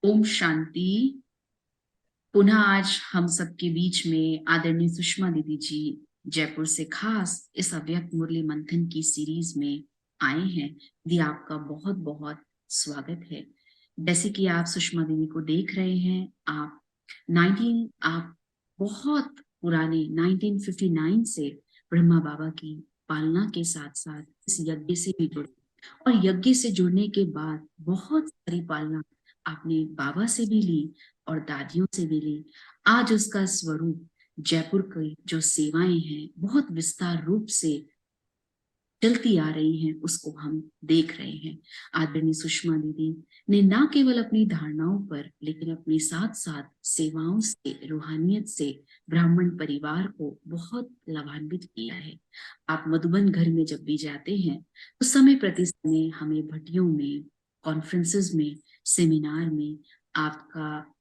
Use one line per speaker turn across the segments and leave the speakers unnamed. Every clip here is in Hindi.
ओम शांति। पुनः आज हम सबके बीच में आदरणीय सुषमा दीदी जी जयपुर से खास इस अव्यक्त मुरली मंथन की सीरीज में आए हैं। दी आपका बहुत बहुत स्वागत है। जैसे कि आप सुषमा दीदी को देख रहे हैं, आप बहुत पुराने 1959 से ब्रह्मा बाबा की पालना के साथ साथ इस यज्ञ से भी जुड़े, और यज्ञ से जुड़ने के बाद बहुत सारी पालना आपने बाबा से भी ली और दादियों से भी ली। आज उसका स्वरूप जयपुर की जो सेवाएं हैं बहुत विस्तार रूप से चलती आ रही हैं, उसको हम देख रहे हैं। आदरणीय सुषमा दीदी ने न केवल अपनी धारणाओं पर लेकिन अपने साथ साथ सेवाओं से, रूहानियत से ब्राह्मण परिवार को बहुत लाभान्वित किया है। आप मधुबन घर में जब भी जाते हैं तो समय प्रति समय हमें भट्टियों में, कॉन्फ्रेंसेस में, सेमिनार में आपका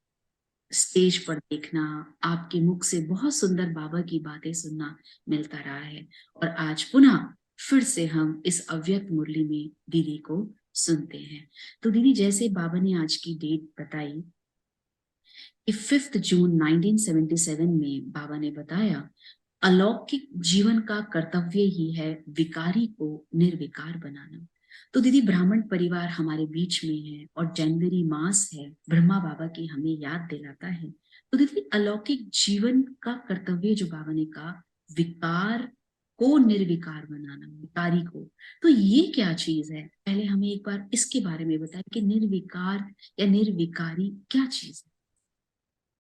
स्टेज पर देखना, आपके मुख से बहुत सुंदर बाबा की बातें सुनना मिलता रहा है। और आज पुनः फिर से हम इस अव्यक्त मुरली में दीदी को सुनते हैं। तो दीदी, जैसे बाबा ने आज की डेट बताई कि 5 जून 1977 में बाबा ने बताया अलौकिक जीवन का कर्तव्य ही है विकारी को निर्विकार बनाना। तो दीदी, ब्राह्मण परिवार हमारे बीच में है और जनवरी मास है, ब्रह्मा बाबा की हमें याद दिलाता है। तो दीदी, अलौकिक जीवन का कर्तव्य जो बाबा ने कहा, विकार को निर्विकार बनाना, विकारी को, तो ये क्या चीज है? पहले हमें एक बार इसके बारे में बताएं कि निर्विकार या निर्विकारी क्या चीज है।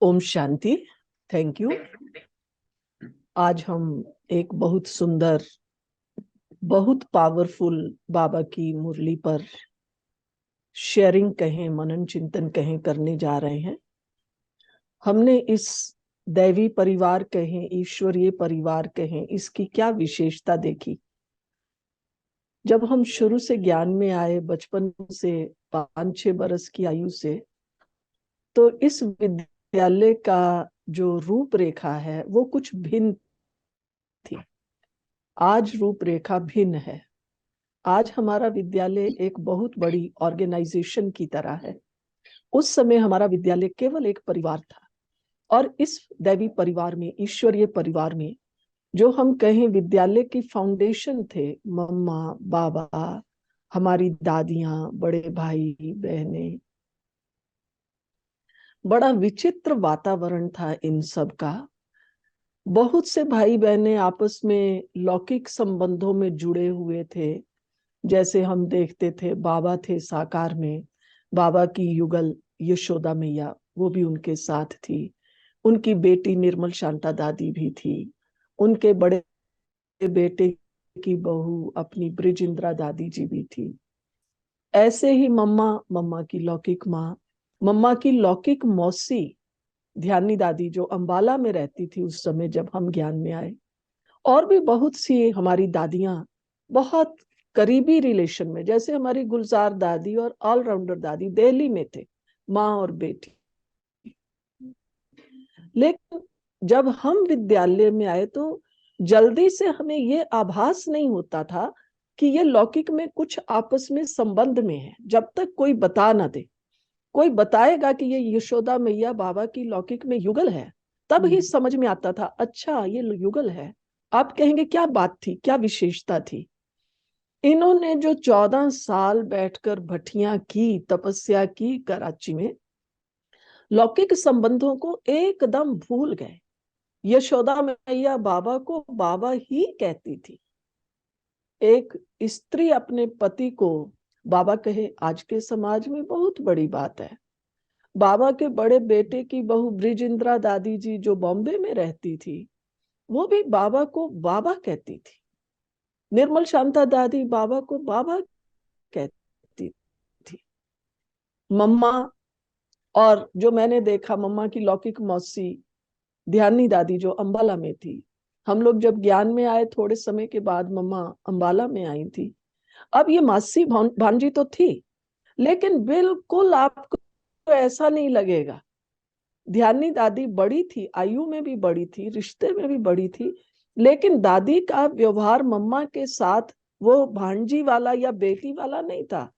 ओम शांति। Thank you. आज हम एक बहुत सुंदर, बहुत पावरफुल बाबा की मुरली पर शेयरिंग कहें, मनन चिंतन कहें, करने जा रहे हैं। हमने इस दैवी परिवार कहें, ईश्वरीय परिवार कहें, इसकी क्या विशेषता देखी। जब हम शुरू से ज्ञान में आए, बचपन से 5-6 बरस की आयु से, तो इस विद्यालय का जो रूपरेखा है वो कुछ भिन्न थी। आज रूपरेखा भिन्न है। आज हमारा विद्यालय एक बहुत बड़ी ऑर्गेनाइजेशन की तरह है। उस समय हमारा विद्यालय केवल एक परिवार था, और इस दैवी परिवार में, ईश्वरीय परिवार में, जो हम कहें विद्यालय की फाउंडेशन थे, मम्मा, बाबा, हमारी दादियां, बड़े भाई बहनें, बड़ा विचित्र वातावरण था इन सब का। बहुत से भाई बहनें आपस में लौकिक संबंधों में जुड़े हुए थे। जैसे हम देखते थे, बाबा थे साकार में, बाबा की युगल यशोदा मैया, वो भी उनके साथ थी। उनकी बेटी निर्मल शांता दादी भी थी। उनके बड़े बेटे की बहू अपनी ब्रिज इंद्रा दादी जी भी थी। ऐसे ही मम्मा, मम्मा की लौकिक माँ, मम्मा की लौकिक मौसी ध्यानी दादी, जो अंबाला में रहती थी उस समय जब हम ज्ञान में आए, और भी बहुत सी हमारी दादियां बहुत करीबी रिलेशन में, जैसे हमारी गुलजार दादी और ऑलराउंडर दादी दिल्ली में थे, माँ और बेटी। लेकिन जब हम विद्यालय में आए तो जल्दी से हमें ये आभास नहीं होता था कि ये लौकिक में कुछ आपस में संबंध में है, जब तक कोई बता ना दे। कोई बताएगा कि ये यशोदा मैया बाबा की लौकिक में युगल है, तब ही समझ में आता था, अच्छा ये युगल है। आप कहेंगे क्या बात थी, क्या विशेषता थी। इन्होंने जो 14 साल बैठकर भट्टियां की, तपस्या की कराची में, लौकिक संबंधों को एकदम भूल गए। यशोदा मैया बाबा को बाबा ही कहती थी। एक स्त्री अपने पति को बाबा कहे, आज के समाज में बहुत बड़ी बात है। बाबा के बड़े बेटे की बहू ब्रिज इंद्रा दादी जी, जो बॉम्बे में रहती थी, वो भी बाबा को बाबा कहती थी। निर्मल शांता दादी बाबा को बाबा कहती थी। मम्मा, और जो मैंने देखा, मम्मा की लौकिक मौसी ध्यानी दादी जो अंबाला में थी, हम लोग जब ज्ञान में आए थोड़े समय के बाद मम्मा अंबाला में आई थी। अब ये मासी भांजी तो थी, लेकिन बिल्कुल आपको ऐसा नहीं लगेगा। ध्यानी दादी बड़ी थी, आयु में भी बड़ी थी, रिश्ते में भी बड़ी थी, लेकिन दादी का व्यवहार मम्मा के साथ वो भांजी वाला या बेटी वाला नहीं था।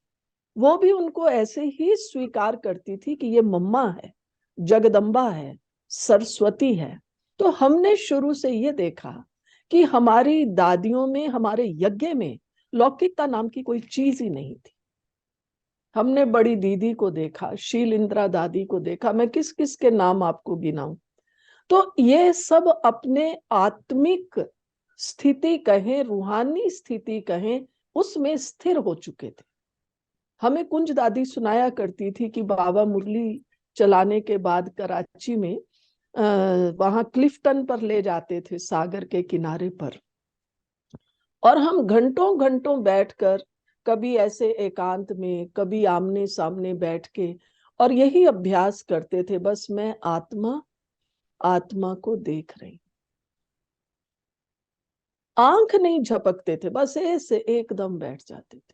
वो भी उनको ऐसे ही स्वीकार करती थी कि ये मम्मा है, जगदम्बा है, सरस्वती है। तो हमने शुरू से ये देखा कि हमारी दादियों में, हमारे यज्ञ में लौकिकता नाम की कोई चीज ही नहीं थी। हमने बड़ी दीदी को देखा, शील इंद्रा दादी को देखा, मैं किस किस के नाम आपको गिनाऊं। तो ये सब अपने आत्मिक स्थिति कहें, रूहानी स्थिति कहें, उसमें स्थिर हो चुके थे। हमें कुंज दादी सुनाया करती थी कि बाबा मुरली चलाने के बाद कराची में वहां क्लिफ्टन पर ले जाते थे, सागर के किनारे पर, और हम घंटों घंटों बैठकर, कभी ऐसे एकांत में, कभी आमने सामने बैठ के, और यही अभ्यास करते थे, बस मैं आत्मा आत्मा को देख रही। आंख नहीं झपकते थे, बस ऐसे एकदम बैठ जाते थे,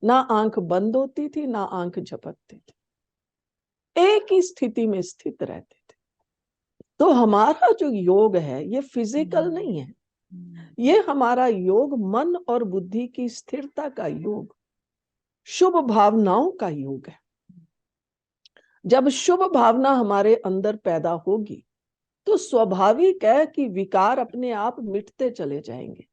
ना आंख बंद होती थी ना आंख झपकते थे, एक ही स्थिति में स्थित रहते थे। तो हमारा जो योग है ये फिजिकल नहीं है, ये हमारा योग मन और बुद्धि की स्थिरता का योग, शुभ भावनाओं का योग है। जब शुभ भावना हमारे अंदर पैदा होगी तो स्वाभाविक है कि विकार अपने आप मिटते चले जाएंगे।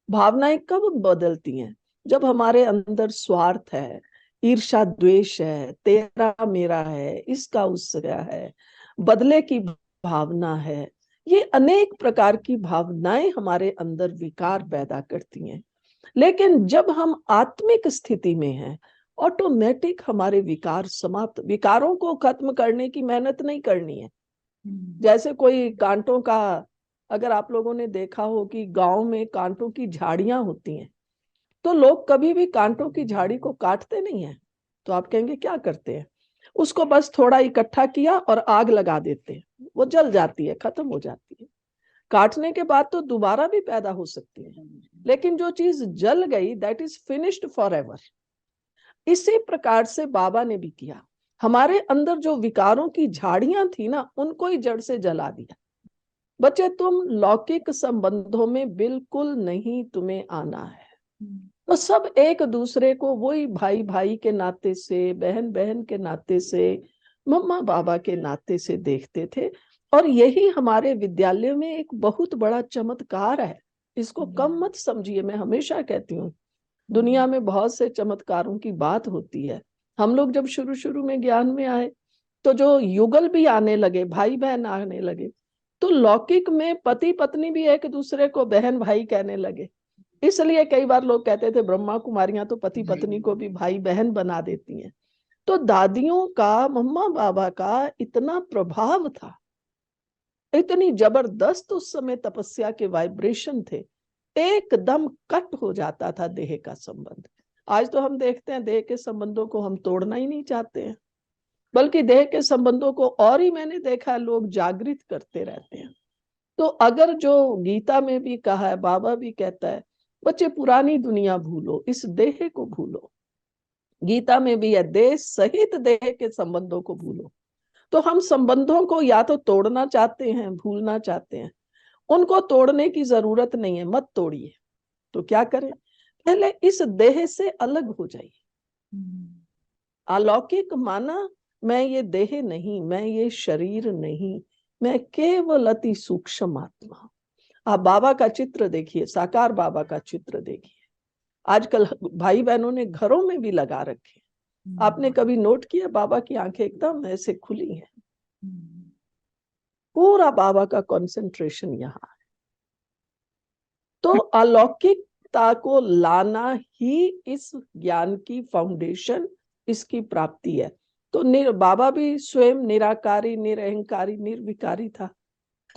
भावनाएं कब बदलती हैं? जब हमारे अंदर स्वार्थ है, ईर्ष्या द्वेष है, तेरा मेरा है, इसका उसका है, बदले की भावना है, ये अनेक प्रकार की भावनाएं हमारे अंदर विकार पैदा करती हैं। लेकिन जब हम आत्मिक स्थिति में हैं, ऑटोमेटिक हमारे विकार समाप्त, विकारों को खत्म करने की मेहनत नहीं करनी है। जैसे कोई कांटों का, अगर आप लोगों ने देखा हो कि गांव में कांटों की झाड़ियां होती हैं, तो लोग कभी भी कांटों की झाड़ी को काटते नहीं हैं। तो आप कहेंगे क्या करते हैं? उसको बस थोड़ा इकट्ठा किया और आग लगा देते हैं, वो जल जाती है, खत्म हो जाती है। काटने के बाद तो दोबारा भी पैदा हो सकती है, लेकिन जो चीज जल गई that is finished for ever. इसी प्रकार से बाबा ने भी किया, हमारे अंदर जो विकारों की झाड़ियां थी ना, उनको ही जड़ से जला दिया। बच्चे, तुम लौकिक संबंधों में बिल्कुल नहीं तुम्हें आना है। तो सब एक दूसरे को वही भाई भाई के नाते से, बहन बहन के नाते से, मम्मा बाबा के नाते से देखते थे। और यही हमारे विद्यालय में एक बहुत बड़ा चमत्कार है, इसको कम मत समझिए। मैं हमेशा कहती हूँ, दुनिया में बहुत से चमत्कारों की बात होती है। हम लोग जब शुरू शुरू में ज्ञान में आए तो जो युगल भी आने लगे, भाई बहन आने लगे, तो लौकिक में पति पत्नी भी एक दूसरे को बहन भाई कहने लगे। इसलिए कई बार लोग कहते थे ब्रह्मा कुमारियां तो पति पत्नी को भी भाई बहन बना देती हैं। तो दादियों का, मम्मा बाबा का इतना प्रभाव था, इतनी जबरदस्त उस समय तपस्या के वाइब्रेशन थे, एकदम कट हो जाता था देह का संबंध। आज तो हम देखते हैं देह के संबंधों को हम तोड़ना ही नहीं चाहते हैं, बल्कि देह के संबंधों को और ही मैंने देखा लोग जागृत करते रहते हैं। तो अगर जो गीता में भी कहा है, बाबा भी कहता है, बच्चे पुरानी दुनिया भूलो, इस देह को भूलो। गीता में भी है, देह सहित देह के संबंधों को भूलो। तो हम संबंधों को या तो तोड़ना चाहते हैं, भूलना चाहते हैं। उनको तोड़ने की जरूरत नहीं है, मत तोड़िए। तो क्या करें? पहले इस देह से अलग हो जाइए। अलौकिक माना मैं ये देह नहीं, मैं ये शरीर नहीं, मैं केवल अति सूक्ष्म आत्मा। आप बाबा का चित्र देखिए, साकार बाबा का चित्र देखिए, आजकल भाई बहनों ने घरों में भी लगा रखे। आपने कभी नोट किया बाबा की आंखें एकदम ऐसे खुली हैं, पूरा बाबा का कंसंट्रेशन यहाँ है। तो अलौकिकता को लाना ही इस ज्ञान की फाउंडेशन, इसकी प्राप्ति है। तो बाबा भी स्वयं निराकारी, निरअहंकारी, निर्विकारी था।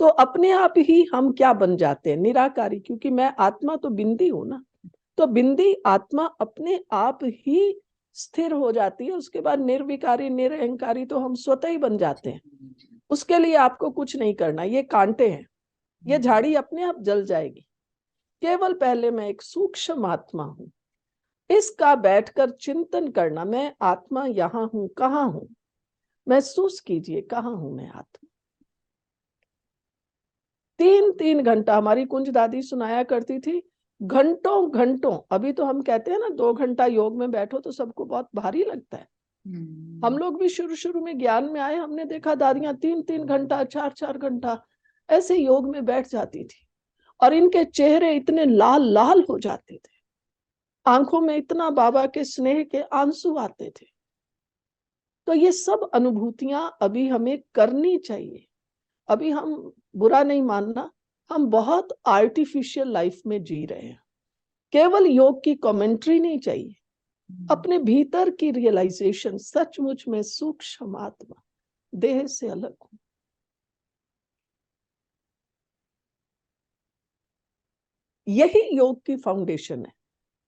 तो अपने आप ही हम क्या बन जाते हैं? निराकारी, क्योंकि मैं आत्मा तो बिंदी हूं ना। तो बिंदी आत्मा अपने आप ही स्थिर हो जाती है। उसके बाद निर्विकारी, निरअहंकारी तो हम स्वतः ही बन जाते हैं। उसके लिए आपको कुछ नहीं करना। ये कांटे हैं, ये झाड़ी अपने आप जल जाएगी। केवल पहले मैं एक सूक्ष्म आत्मा हूं, इसका बैठकर चिंतन करना। मैं आत्मा यहां हूं, कहाँ हूं? महसूस कीजिए, कहाँ हूं मैं आत्मा। 3-3 घंटा हमारी कुंज दादी सुनाया करती थी, घंटों घंटों, अभी तो हम कहते हैं ना 2 घंटा योग में बैठो तो सबको बहुत भारी लगता है। हम लोग भी शुरू शुरू में ज्ञान में आए, हमने देखा दादियां 3-3 घंटा 4-4 घंटा ऐसे योग में बैठ जाती थी, और इनके चेहरे इतने लाल लाल हो जाते थे, आंखों में इतना बाबा के स्नेह के आंसू आते थे। तो ये सब अनुभूतियां अभी हमें करनी चाहिए। अभी हम, बुरा नहीं मानना, हम बहुत आर्टिफिशियल लाइफ में जी रहे हैं। केवल योग की कमेंट्री नहीं चाहिए, अपने भीतर की रियलाइजेशन, सचमुच में सूक्ष्म आत्मा देह से अलग हूं। यही योग की फाउंडेशन है।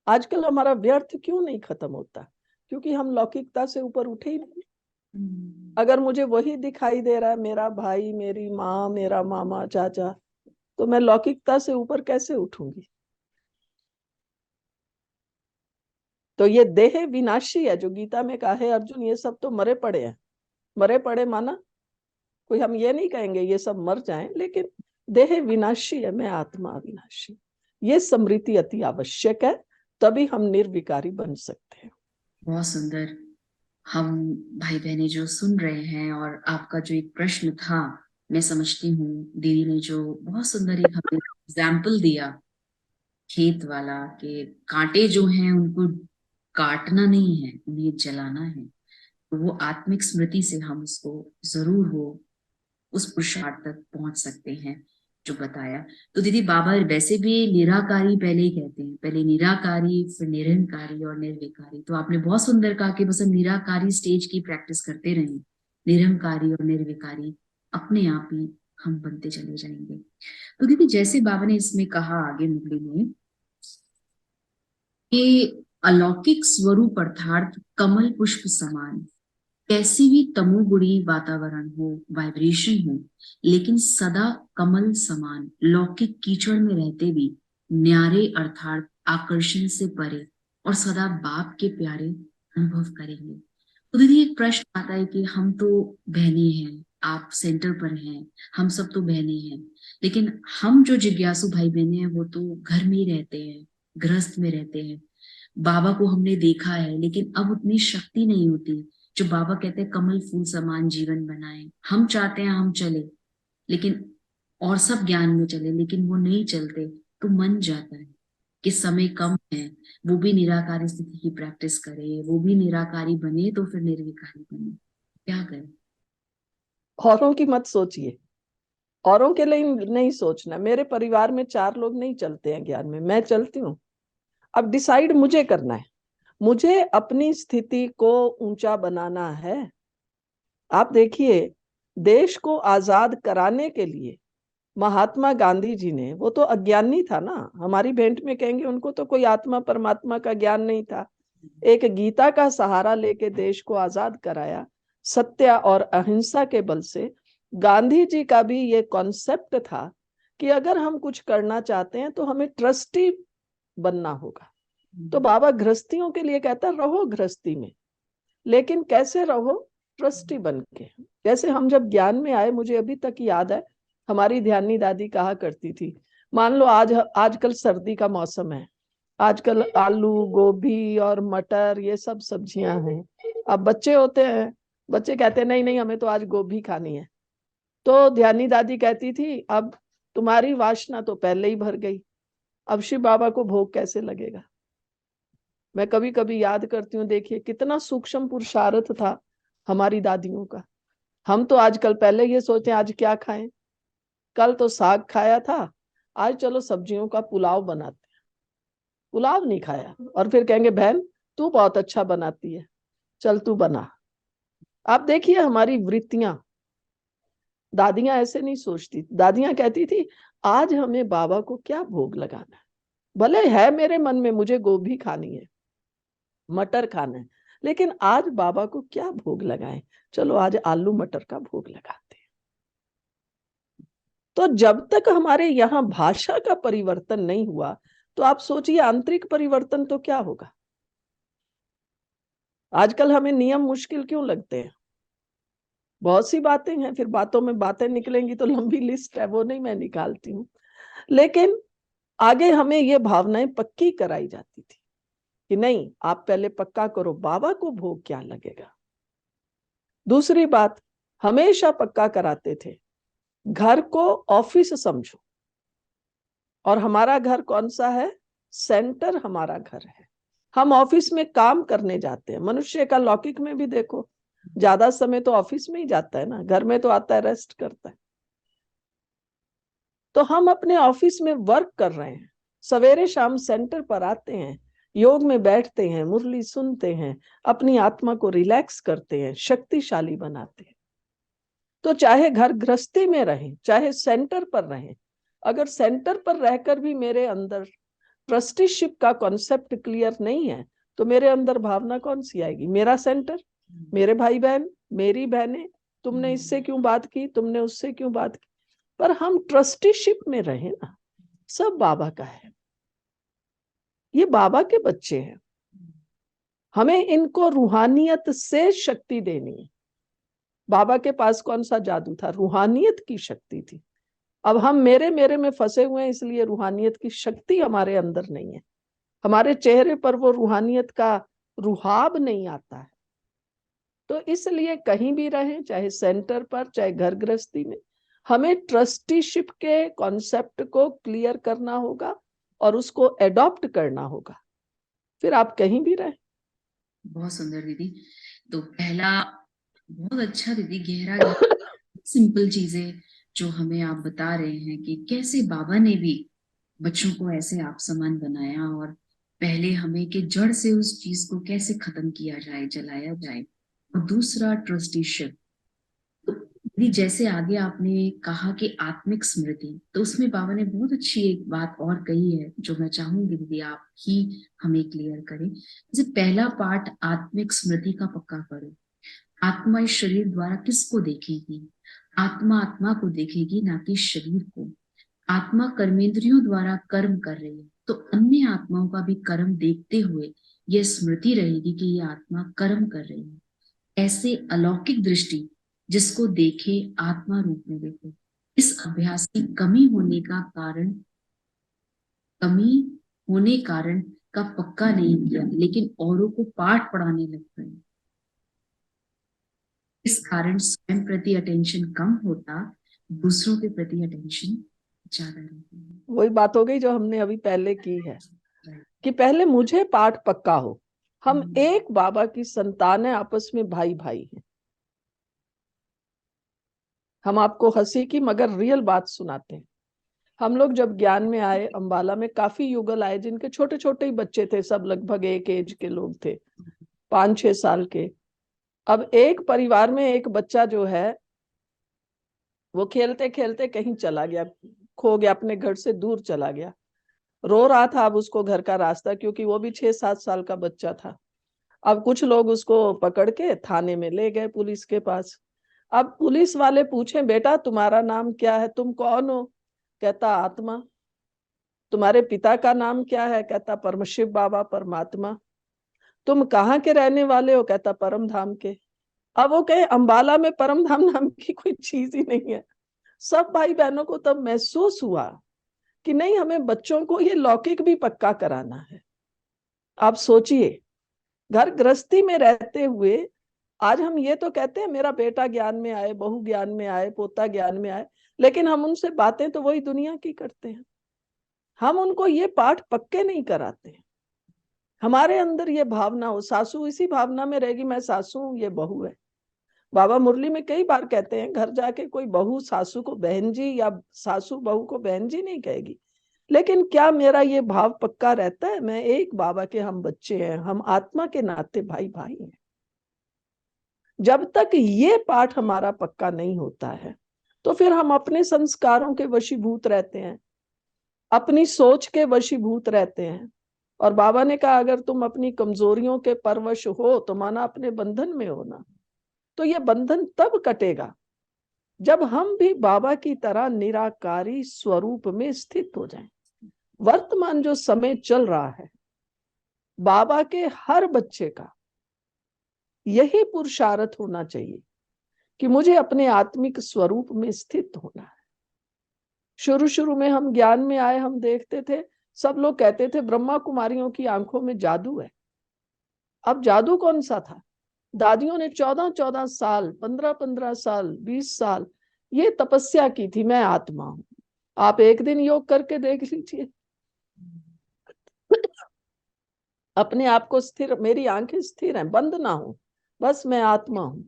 आजकल हमारा व्यर्थ क्यों नहीं खत्म होता? क्योंकि हम लौकिकता से ऊपर उठे ही नहीं। अगर मुझे वही दिखाई दे रहा है, मेरा भाई, मेरी माँ, मेरा मामा, चाचा, तो मैं लौकिकता से ऊपर कैसे उठूंगी? तो ये देह विनाशी है, जो गीता में कहा है अर्जुन, ये सब तो मरे पड़े हैं। मरे पड़े माना कोई, हम ये नहीं कहेंगे ये सब मर जाएं, लेकिन देह विनाशी है, मैं आत्मा अविनाशी। ये स्मृति अति आवश्यक है, तभी हम निर्विकारी बन सकते हैं।
बहुत सुंदर। हम भाई बहनें जो सुन रहे हैं, और आपका जो एक प्रश्न था, मैं समझती हूँ दीदी ने जो बहुत सुंदर एक हमें एग्जाम्पल दिया खेत वाला, कि कांटे जो हैं उनको काटना नहीं है, उन्हें जलाना है। तो वो आत्मिक स्मृति से हम उसको जरूर वो उस पुरुषार्थ तक पहुंच सकते हैं जो बताया। तो दीदी, बाबा वैसे भी निराकारी पहले ही कहते हैं, पहले निराकारी, फिर निरंकारी और निर्विकारी। तो आपने बहुत सुंदर कहा कि बस हम निराकारी स्टेज की प्रैक्टिस करते रहें, निरंकारी और निर्विकारी अपने आप ही हम बनते चले जाएंगे। तो दीदी, जैसे बाबा ने इसमें कहा आगे मुरली में कि अलौकिक स्वरूप अर्थात कमल पुष्प समान, कैसी भी तमोगुणी वातावरण हो, वाइब्रेशन हो, लेकिन सदा कमल समान लौकिक कीचड़ में रहते भी न्यारे अर्थात आकर्षण से परे और सदा बाप के प्यारे अनुभव करेंगे। तो दीदी, एक प्रश्न आता है कि हम तो बहने हैं, आप सेंटर पर हैं, हम सब तो बहने हैं, लेकिन हम जो जिज्ञासु भाई बहने हैं वो तो घर में ही रहते हैं, गृहस्थ में रहते हैं। बाबा को हमने देखा है, लेकिन अब उतनी शक्ति नहीं होती जो बाबा कहते हैं कमल फूल समान जीवन बनाए। हम चाहते हैं हम चले, लेकिन और सब ज्ञान में चले, लेकिन वो नहीं चलते। तो मन जाता है कि समय कम है, वो भी निराकारी स्थिति की प्रैक्टिस करे, वो भी निराकारी बने तो फिर निर्विकारी बने। क्या करें?
औरों की मत सोचिए, औरों के लिए नहीं सोचना। मेरे परिवार में 4 लोग नहीं चलते हैं ज्ञान में, मैं चलती हूँ। अब डिसाइड मुझे करना है, मुझे अपनी स्थिति को ऊंचा बनाना है। आप देखिए, देश को आजाद कराने के लिए महात्मा गांधी जी ने, वो तो अज्ञानी था ना, हमारी भेंट में कहेंगे उनको तो कोई आत्मा परमात्मा का ज्ञान नहीं था, एक गीता का सहारा लेके देश को आजाद कराया, सत्य और अहिंसा के बल से। गांधी जी का भी ये कॉन्सेप्ट था कि अगर हम कुछ करना चाहते हैं तो हमें ट्रस्टी बनना होगा। तो बाबा गृहस्थियों के लिए कहता है रहो गृहस्थी में, लेकिन कैसे रहो? ट्रस्टी बन के। जैसे हम जब ज्ञान में आए, मुझे अभी तक याद है, हमारी ध्यानी दादी कहा करती थी, मान लो आजकल सर्दी का मौसम है, आजकल आलू गोभी और मटर ये सब सब्जियां हैं। अब बच्चे होते हैं, बच्चे कहते हैं नहीं नहीं हमें तो आज गोभी खानी है। तो ध्यानी दादी कहती थी अब तुम्हारी वासना तो पहले ही भर गई, अब शिव बाबा को भोग कैसे लगेगा? मैं कभी कभी याद करती हूँ, देखिए कितना सूक्ष्म पुरुषार्थ था हमारी दादियों का। हम तो आजकल पहले ये सोचते हैं आज क्या खाएं, कल तो साग खाया था, आज चलो सब्जियों का पुलाव बनाते हैं। पुलाव नहीं खाया और फिर कहेंगे बहन तू बहुत अच्छा बनाती है, चल तू बना। आप देखिए हमारी वृत्तियां। दादियां ऐसे नहीं सोचती, दादियां कहती थी आज हमें बाबा को क्या भोग लगाना है, भले है मेरे मन में मुझे गोभी खानी है, मटर खाना है, लेकिन आज बाबा को क्या भोग लगाएं, चलो आज आलू मटर का भोग लगाते हैं। तो जब तक हमारे यहाँ भाषा का परिवर्तन नहीं हुआ, तो आप सोचिए आंतरिक परिवर्तन तो क्या होगा? आजकल हमें नियम मुश्किल क्यों लगते हैं? बहुत सी बातें हैं, फिर बातों में बातें निकलेंगी तो लंबी लिस्ट है, वो नहीं मैं निकालती हूँ। लेकिन आगे हमें ये भावनाएं पक्की कराई जाती थी कि नहीं, आप पहले पक्का करो, बाबा को भोग क्या लगेगा। दूसरी बात, हमेशा पक्का कराते थे, घर को ऑफिस समझो, और हमारा घर कौन सा है, सेंटर हमारा घर है। हम ऑफिस में काम करने जाते हैं। मनुष्य का लौकिक में भी देखो, ज्यादा समय तो ऑफिस में ही जाता है ना, घर में तो आता है रेस्ट करता है। तो हम अपने ऑफिस में वर्क कर रहे हैं, सवेरे शाम सेंटर पर आते हैं, योग में बैठते हैं, मुरली सुनते हैं, अपनी आत्मा को रिलैक्स करते हैं, शक्तिशाली बनाते हैं। तो चाहे घर गृहस्थी में रहें, चाहे सेंटर पर रहें, अगर सेंटर पर रहकर भी मेरे अंदर ट्रस्टीशिप का कॉन्सेप्ट क्लियर नहीं है, तो मेरे अंदर भावना कौन सी आएगी, मेरा सेंटर, मेरे भाई बहन, मेरी बहनें, तुमने इससे क्यों बात की, तुमने उससे क्यों बात की। पर हम ट्रस्टीशिप में रहे ना, सब बाबा का है, ये बाबा के बच्चे हैं, हमें इनको रूहानियत से शक्ति देनी है। बाबा के पास कौन सा जादू था, रूहानियत की शक्ति थी। अब हम मेरे मेरे में फंसे हुए हैं, इसलिए रूहानियत की शक्ति हमारे अंदर नहीं है, हमारे चेहरे पर वो रूहानियत का रुहाब नहीं आता है। तो इसलिए कहीं भी रहें, चाहे सेंटर पर, चाहे घर गृहस्थी में, हमें ट्रस्टीशिप के कॉन्सेप्ट को क्लियर करना होगा और उसको एडॉप्ट करना होगा, फिर आप कहीं भी रहें।
बहुत सुंदर दीदी। तो पहला बहुत अच्छा दीदी, गहरा सिंपल चीजें जो हमें आप बता रहे हैं कि कैसे बाबा ने भी बच्चों को ऐसे आप समान बनाया, और पहले हमें कि जड़ से उस चीज को कैसे खत्म किया जाए, जलाया जाए। और दूसरा ट्रस्टीशिप। तो दीदी जैसे आगे आपने कहा कि आत्मिक स्मृति, तो उसमें बाबा ने बहुत अच्छी एक बात और कही है जो मैं चाहूंगी दीदी आप ही हमें क्लियर करें। जैसे पहला पार्ट आत्मिक स्मृति का पक्का करो। आत्मा इस शरीर द्वारा किसको देखेगी? आत्मा आत्मा को देखेगी, ना कि शरीर को। आत्मा कर्मेंद्रियों द्वारा कर्म कर रही है, तो अन्य आत्माओं का भी कर्म देखते हुए यह स्मृति रहेगी कि यह आत्मा कर्म कर रही है। ऐसे अलौकिक दृष्टि जिसको देखे आत्मा रूप में देखो। इस अभ्यास की कमी होने कारण का पक्का नहीं किया, लेकिन औरों को पाठ पढ़ाने लग गए। इस कारण स्वयं प्रति अटेंशन कम होता, दूसरों के प्रति अटेंशन ज्यादा रहती है।
वही बात हो गई जो हमने अभी पहले की है कि पहले मुझे पाठ पक्का हो, हम एक बाबा की संतान है, आपस में भाई भाई हैं। हम आपको हंसी की मगर रियल बात सुनाते हैं। हम लोग जब ज्ञान में आए, अंबाला में काफी युगल आए जिनके छोटे छोटे ही बच्चे थे, सब लगभग एक एज के लोग थे, 5-6 साल के। अब एक परिवार में एक बच्चा जो है वो खेलते खेलते कहीं चला गया, खो गया, अपने घर से दूर चला गया, रो रहा था। अब उसको घर का रास्ता, क्योंकि वो भी 6-7 साल का बच्चा था। अब कुछ लोग उसको पकड़ के थाने में ले गए, पुलिस के पास। अब पुलिस वाले पूछे, बेटा तुम्हारा नाम क्या है, तुम कौन हो? कहता आत्मा। तुम्हारे पिता का नाम क्या है? कहता परमशिव बाबा, परमात्मा। तुम कहाँ के रहने वाले हो? कहता परम धाम के। अब वो कहे अंबाला में परम धाम नाम की कोई चीज ही नहीं है। सब भाई बहनों को तब महसूस हुआ कि नहीं, हमें बच्चों को ये लौकिक भी पक्का कराना है। आप सोचिए, घर गृहस्थी में रहते हुए आज हम ये तो कहते हैं मेरा बेटा ज्ञान में आए, बहू ज्ञान में आए, पोता ज्ञान में आए, लेकिन हम उनसे बातें तो वही दुनिया की करते हैं। हम उनको ये पाठ पक्के नहीं कराते। हमारे अंदर ये भावना हो, सासू इसी भावना में रहेगी, मैं सासू हूं, ये बहू है। बाबा मुरली में कई बार कहते हैं, घर जाके कोई बहू सासू को बहन जी या सासू बहू को बहन जी नहीं कहेगी। लेकिन क्या मेरा ये भाव पक्का रहता है, मैं एक बाबा के हम बच्चे हैं, हम आत्मा के नाते भाई भाई हैं। जब तक ये पाठ हमारा पक्का नहीं होता है, तो फिर हम अपने संस्कारों के वशीभूत रहते हैं, अपनी सोच के वशीभूत रहते हैं। और बाबा ने कहा, अगर तुम अपनी कमजोरियों के परवश हो तो माना अपने बंधन में हो ना। तो ये बंधन तब कटेगा जब हम भी बाबा की तरह निराकारी स्वरूप में स्थित हो जाएं। वर्तमान जो समय चल रहा है, बाबा के हर बच्चे का यही पुरुषार्थ होना चाहिए कि मुझे अपने आत्मिक स्वरूप में स्थित होना है, शुरू शुरू में हम ज्ञान में आए, हम देखते थे, सब लोग कहते थे ब्रह्मा कुमारियों की आंखों में जादू है। अब जादू कौन सा था? दादियों ने 14-14 साल, 15-15 साल, 20 साल ये तपस्या की थी, मैं आत्मा हूं। आप एक दिन योग करके देख लीजिए, अपने आप को स्थिर, मेरी आंखें स्थिर हैं, बंद ना हो, बस मैं आत्मा हूं।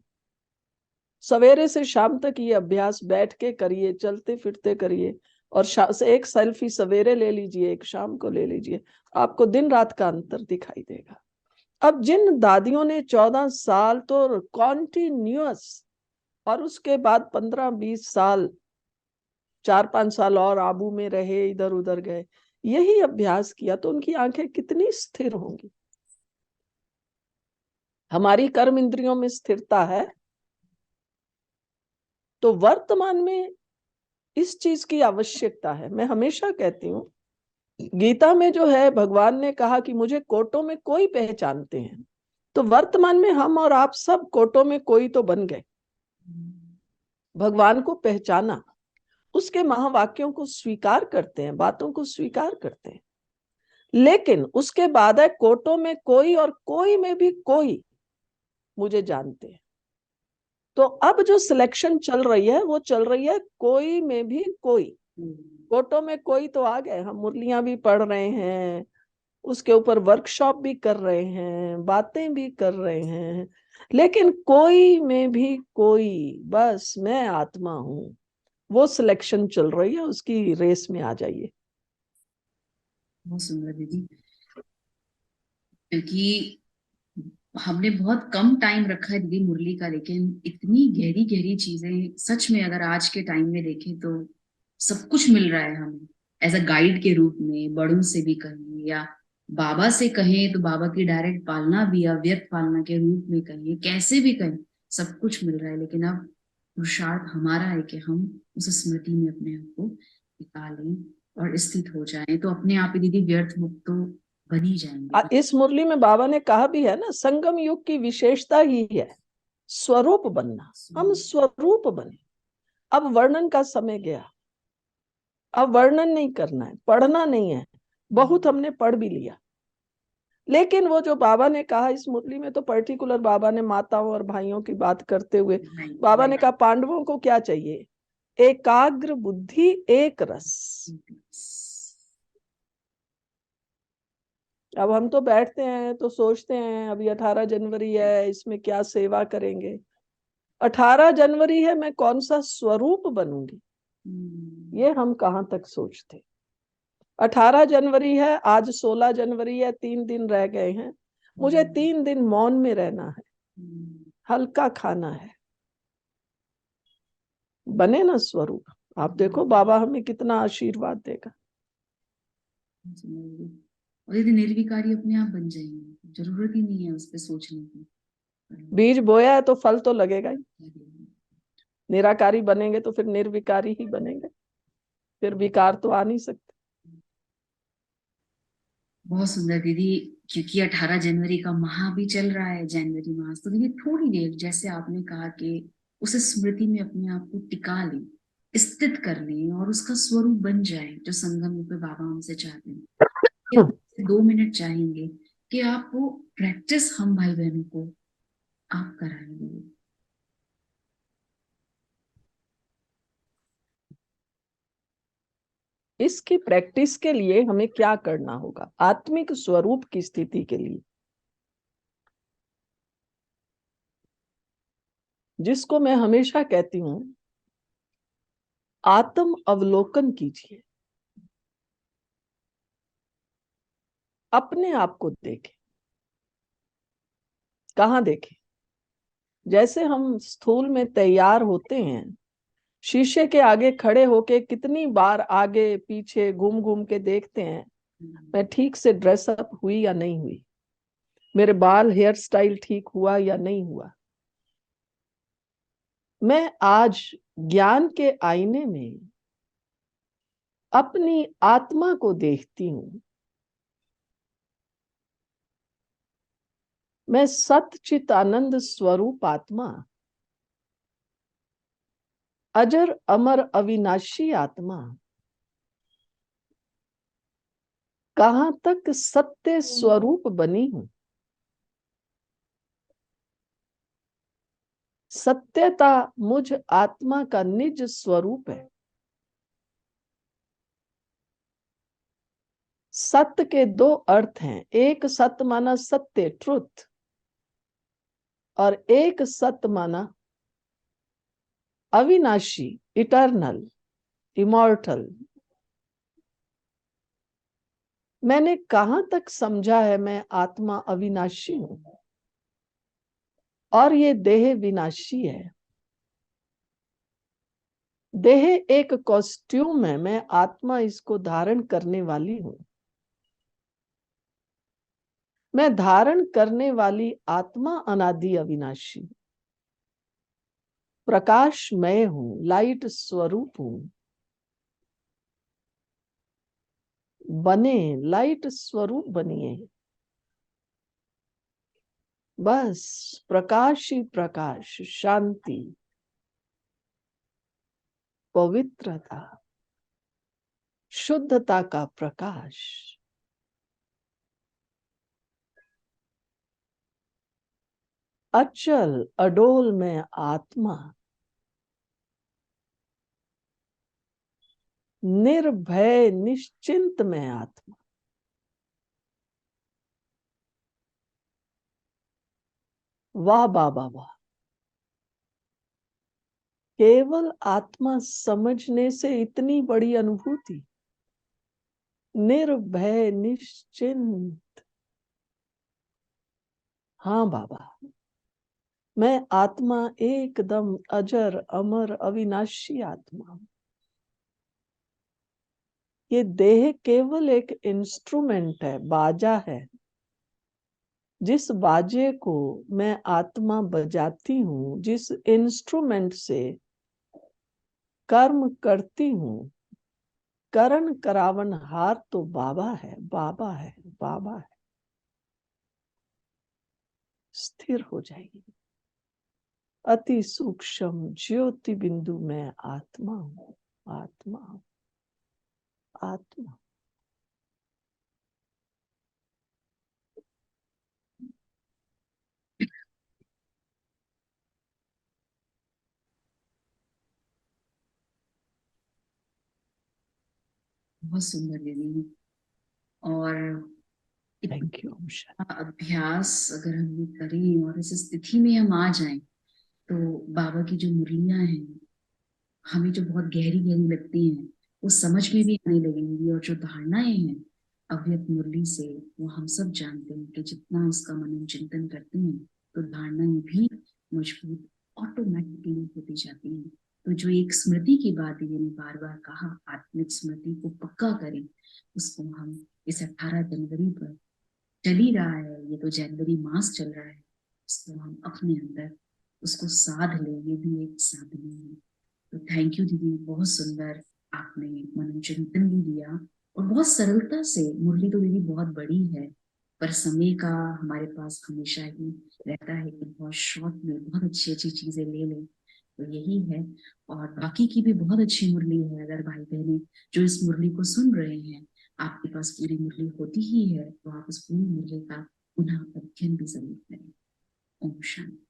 सवेरे से शाम तक ये अभ्यास बैठ के करिए, चलते फिरते करिए, और एक सेल्फी सवेरे ले लीजिए, एक शाम को ले लीजिए, आपको दिन रात का अंतर दिखाई देगा। अब जिन दादियों ने 14 साल तो कॉन्टिन्यूअस, और उसके बाद 15-20 साल, 4-5 साल और आबू में रहे, इधर उधर गए, यही अभ्यास किया, तो उनकी आंखें कितनी स्थिर होंगी। हमारी कर्म इंद्रियों में स्थिरता है, तो वर्तमान में इस चीज की आवश्यकता है। मैं हमेशा कहती हूँ, गीता में जो है, भगवान ने कहा कि मुझे कोटों में कोई पहचानते हैं, तो वर्तमान में हम और आप सब कोटों में कोई तो बन गए। भगवान को पहचाना, उसके महावाक्यों को स्वीकार करते हैं, बातों को स्वीकार करते हैं, लेकिन उसके बाद है कोटों में कोई और कोई में भी कोई मुझे जानते हैं। तो अब जो सिलेक्शन चल रही है वो चल रही है कोई में भी कोई। कोटों में कोई तो आ गए, हम मुरलियां भी पढ़ रहे हैं, उसके ऊपर वर्कशॉप भी कर रहे हैं, बातें भी कर रहे हैं, लेकिन कोई में भी कोई, बस मैं आत्मा हूं, वो सिलेक्शन चल रही है, उसकी रेस में आ जाइए।
बहुत सुंदर दीदी, क्योंकि हमने बहुत कम टाइम रखा है दीदी मुरली का, लेकिन इतनी गहरी गहरी चीजें सच में अगर आज के टाइम में देखें तो सब कुछ मिल रहा है हमें एज अ गाइड के रूप में, बड़ों से भी कहें या बाबा से कहें तो बाबा की डायरेक्ट पालना भी, या व्यर्थ पालना के रूप में कहें, कैसे भी कहें, सब कुछ मिल रहा है। लेकिन अब पुरुषार्थ हमारा है कि हम उस स्मृति में अपने आप को निकालें और स्थित हो जाएं, तो अपने आप ही दीदी व्यर्थ मुक्त तो बन ही जाएंगे।
इस मुरली में बाबा ने कहा भी है ना, संगम युग की विशेषता ही है स्वरूप बनना। हम स्वरूप बने। अब वर्णन का समय गया, अब वर्णन नहीं करना है, पढ़ना नहीं है, बहुत हमने पढ़ भी लिया। लेकिन वो जो बाबा ने कहा इस मुरली में, तो पर्टिकुलर बाबा ने माताओं और भाइयों की बात करते हुए बाबा ने कहा पांडवों को क्या चाहिए? एकाग्र बुद्धि, एक रस। अब हम तो बैठते हैं तो सोचते हैं अभी 18 जनवरी है, इसमें क्या सेवा करेंगे। 18 जनवरी है, मैं कौन सा स्वरूप बनूंगी, ये हम कहाँ तक सोचते। 18 जनवरी है, आज 16 जनवरी है, 3 दिन रह गए हैं, मुझे 3 दिन मौन में रहना है, हल्का खाना है, बने ना स्वरूप। आप देखो बाबा हमें कितना आशीर्वाद देगा।
और यदि निर्विकारी अपने आप बन जाएंगे, जरूरत ही नहीं है उस पर सोचने की।
बीज बोया है तो फल तो लगेगा ही। निराकारी बनेंगे तो फिर निर्विकारी ही बनेंगे, फिर विकार तो आ नहीं सकते।
बहुत सुंदर दीदी, क्योंकि 18 जनवरी का माह भी चल रहा है, जनवरी मास, तो दीदी थोड़ी देर जैसे आपने कहा कि उस स्मृति में अपने आप को टिका लें, स्थित कर लें और उसका स्वरूप बन जाए, जो संगम पे बाबा हमसे चाहते हैं। 2 मिनट चाहेंगे कि आप वो प्रैक्टिस हम भाई बहनों को आप कराएंगे।
इसकी प्रैक्टिस के लिए हमें क्या करना होगा? आत्मिक स्वरूप की स्थिति के लिए, जिसको मैं हमेशा कहती हूं, आत्म अवलोकन कीजिए, अपने आप को देखें। कहाँ देखें? जैसे हम स्थूल में तैयार होते हैं, शीशे के आगे खड़े होके कितनी बार आगे पीछे घूम घूम के देखते हैं, मैं ठीक से ड्रेसअप हुई या नहीं हुई, मेरे बाल हेयर स्टाइल ठीक हुआ या नहीं हुआ। मैं आज ज्ञान के आईने में अपनी आत्मा को देखती हूं। मैं सतचित आनंद स्वरूप आत्मा, अजर अमर अविनाशी आत्मा, कहाँ तक सत्य स्वरूप बनी हूं। सत्यता मुझ आत्मा का निज स्वरूप है। सत्य के दो अर्थ हैं, एक सत्य माना सत्य, ट्रुथ, और एक सत्य माना अविनाशी, इटर्नल, इमॉर्टल। मैंने कहां तक समझा है मैं आत्मा अविनाशी हूं और ये देह विनाशी है। देह एक कॉस्ट्यूम है, मैं आत्मा इसको धारण करने वाली हूं। मैं धारण करने वाली आत्मा अनादि अविनाशी, प्रकाशमय हूं, लाइट स्वरूप हूं। बने, लाइट स्वरूप बनिए। बस प्रकाश ही प्रकाश, शांति, पवित्रता, शुद्धता का प्रकाश। अचल अडोल में आत्मा, निर्भय निश्चिंत में आत्मा। वाह बाबा वाह। केवल आत्मा समझने से इतनी बड़ी अनुभूति। निर्भय निश्चिंत। हाँ बाबा, मैं आत्मा एकदम अजर अमर अविनाशी आत्मा हूं। ये देह केवल एक इंस्ट्रूमेंट है, बाजा है। जिस बाजे को मैं आत्मा बजाती हूँ, जिस इंस्ट्रूमेंट से कर्म करती हूँ, करण करावन हार तो बाबा है, बाबा है, बाबा है। स्थिर हो जाइए। अति सूक्ष्म ज्योति बिंदु में आत्मा हूं, आत्मा हूं, आत्मा।
बहुत सुंदर दीदी। और
थैंक यू।
इतना अभ्यास अगर हम करें और इस स्थिति में हम आ जाएं, तो बाबा की जो मुरलियां हैं हमें जो बहुत गहरी गहरी लगती हैं, वो समझ में भी आने लगेंगी। और जो धारणाएं हैं अव्यक्त मुरली से, वो हम सब जानते हैं कि जितना उसका मनन चिंतन करते हैं तो धारणाएं भी मजबूत ऑटोमेटिकली होती जाती हैं। तो जो एक स्मृति की बात है, मैंने बार बार कहा, आत्मिक स्मृति को पक्का करें। उसको हम इस 18 जनवरी पर चल ही रहा है, ये तो जनवरी मास चल रहा है, इसको हम अपने अंदर उसको साध ले, ये भी एक साधना है। तो थैंक यू दीदी, बहुत सुंदर आपने मनन चिंतन भी दिया और बहुत सरलता से। मुरली तो दीदी बहुत बड़ी है, पर समय का हमारे पास हमेशा ही रहता है कि बहुत शॉर्ट में बहुत अच्छी अच्छी चीजें ले लें, तो यही है। और बाकी की भी बहुत अच्छी मुरली है। अगर भाई बहने जो इस मुरली को सुन रहे हैं, आपके पास पूरी मुरली होती ही है, तो आप उस पूरी मुरली का पुनः अध्ययन भी जरूर करें। ओम शांति।